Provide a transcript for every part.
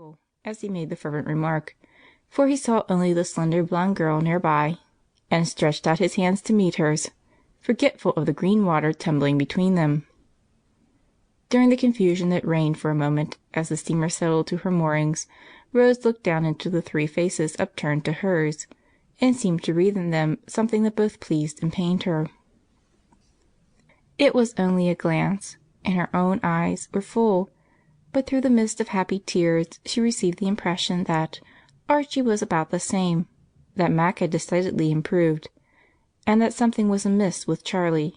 uncle as he made the fervent remark, for he saw only the slender blonde girl near by, and stretched out his hands to meet hers, forgetful of the green water tumbling between them. During the confusion that reigned for a moment as the steamer settled to her moorings, Rose looked down into the three faces upturned to hers, and seemed to read in them something that both pleased and pained her. It was only a glance, and her own eyes were full, but through the mist of happy tears she received the impression that Archie was about the same, that Mac had decidedly improved, and that something was amiss with Charlie.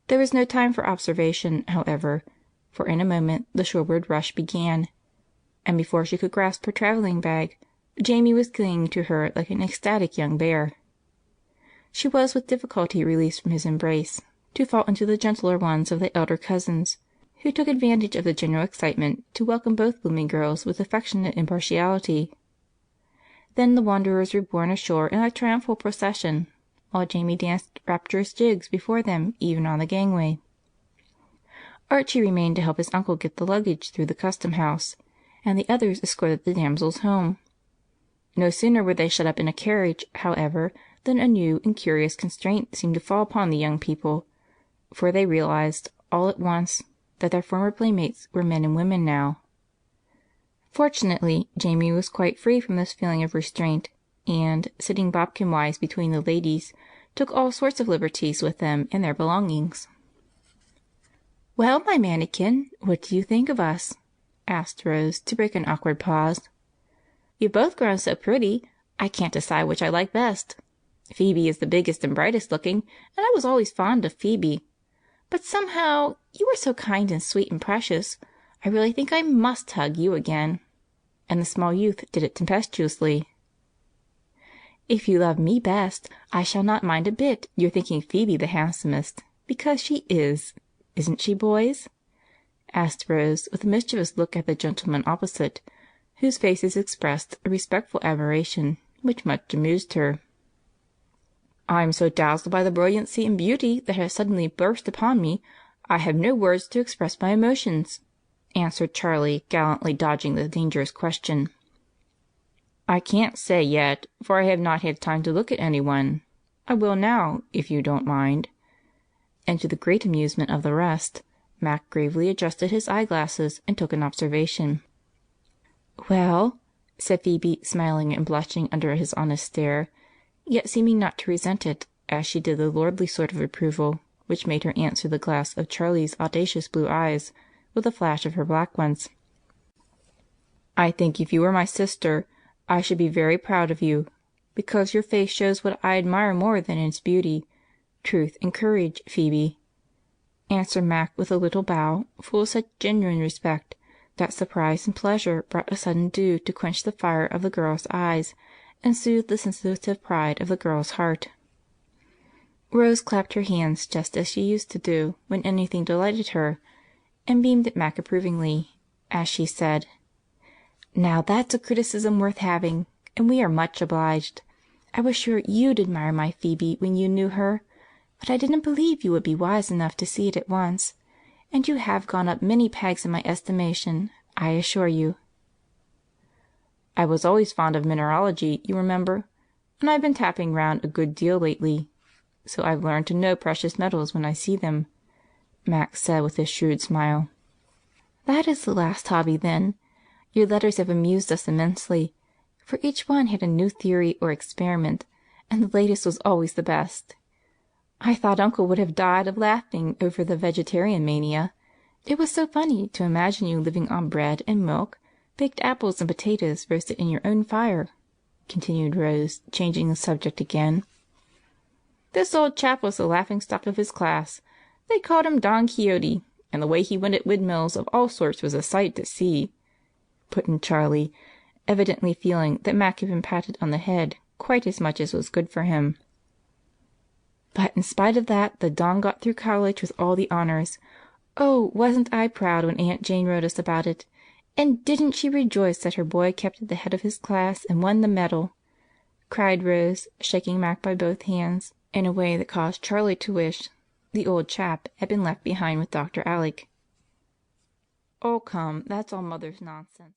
There was no time for observation, however, for in a moment the shoreward rush began, and before she could grasp her traveling bag, Jamie was clinging to her like an ecstatic young bear. She was with difficulty released from his embrace, to fall into the gentler ones of the elder cousins, who took advantage of the general excitement to welcome both blooming girls with affectionate impartiality. Then the wanderers were borne ashore in a triumphal procession, while Jamie danced rapturous jigs before them even on the gangway. Archie remained to help his uncle get the luggage through the custom-house, and the others escorted the damsels home. No sooner were they shut up in a carriage, however, than a new and curious constraint seemed to fall upon the young people, for they realized, all at once, that their former playmates were men and women now. Fortunately, Jamie was quite free from this feeling of restraint, and, sitting bodkin-wise between the ladies, took all sorts of liberties with them and their belongings. "Well, my mannikin, what do you think of us?" asked Rose, to break an awkward pause. "You've both grown so pretty, I can't decide which I like best. Phoebe is the biggest and brightest looking, and I was always fond of Phoebe. But somehow, you are so kind and sweet and precious, I really think I must hug you again." And the small youth did it tempestuously. "If you love me best, I shall not mind a bit your thinking Phoebe the handsomest, because she is. Isn't she, boys?" asked Rose, with a mischievous look at the gentlemen opposite, whose faces expressed a respectful admiration, which much amused her. "I'm so dazzled by the brilliancy and beauty that has suddenly burst upon me, I have no words to express my emotions," answered Charlie, gallantly dodging the dangerous question. "I can't say yet, for I have not had time to look at anyone. I will now, if you don't mind." And to the great amusement of the rest, Mac gravely adjusted his eyeglasses and took an observation. "Well?" said Phoebe, smiling and blushing under his honest stare, yet seeming not to resent it, as she did the lordly sort of approval which made her answer the glass of Charlie's audacious blue eyes with a flash of her black ones. "I think if you were my sister, I should be very proud of you, because your face shows what I admire more than its beauty, truth and courage, Phoebe," answered Mac with a little bow, full of such genuine respect that surprise and pleasure brought a sudden dew to quench the fire of the girl's eyes and soothe the sensitive pride of the girl's heart. Rose clapped her hands just as she used to do when anything delighted her, and beamed at Mac approvingly, as she said, "Now that's a criticism worth having, and we are much obliged. I was sure you'd admire my Phoebe when you knew her, but I didn't believe you would be wise enough to see it at once, and you have gone up many pegs in my estimation, I assure you." "I was always fond of mineralogy, you remember, and I've been tapping round a good deal lately, so I've learned to know precious metals when I see them," Max said with his shrewd smile. "That is the last hobby, then. Your letters have amused us immensely, for each one had a new theory or experiment, and the latest was always the best. I thought Uncle would have died of laughing over the vegetarian mania. It was so funny to imagine you living on bread and milk, baked apples and potatoes roasted in your own fire," continued Rose, changing the subject again. "This old chap was the laughing-stock of his class. They called him Don Quixote, and the way he went at windmills of all sorts was a sight to see," put in Charlie, evidently feeling that Mac had been patted on the head quite as much as was good for him. "But in spite of that, the Don got through college with all the honors. Oh, wasn't I proud when Aunt Jane wrote us about it! And didn't she rejoice that her boy kept at the head of his class and won the medal?" cried Rose, shaking Mac by both hands in a way that caused Charlie to wish the old chap had been left behind with Dr. Alec. "Oh, come, that's all Mother's nonsense."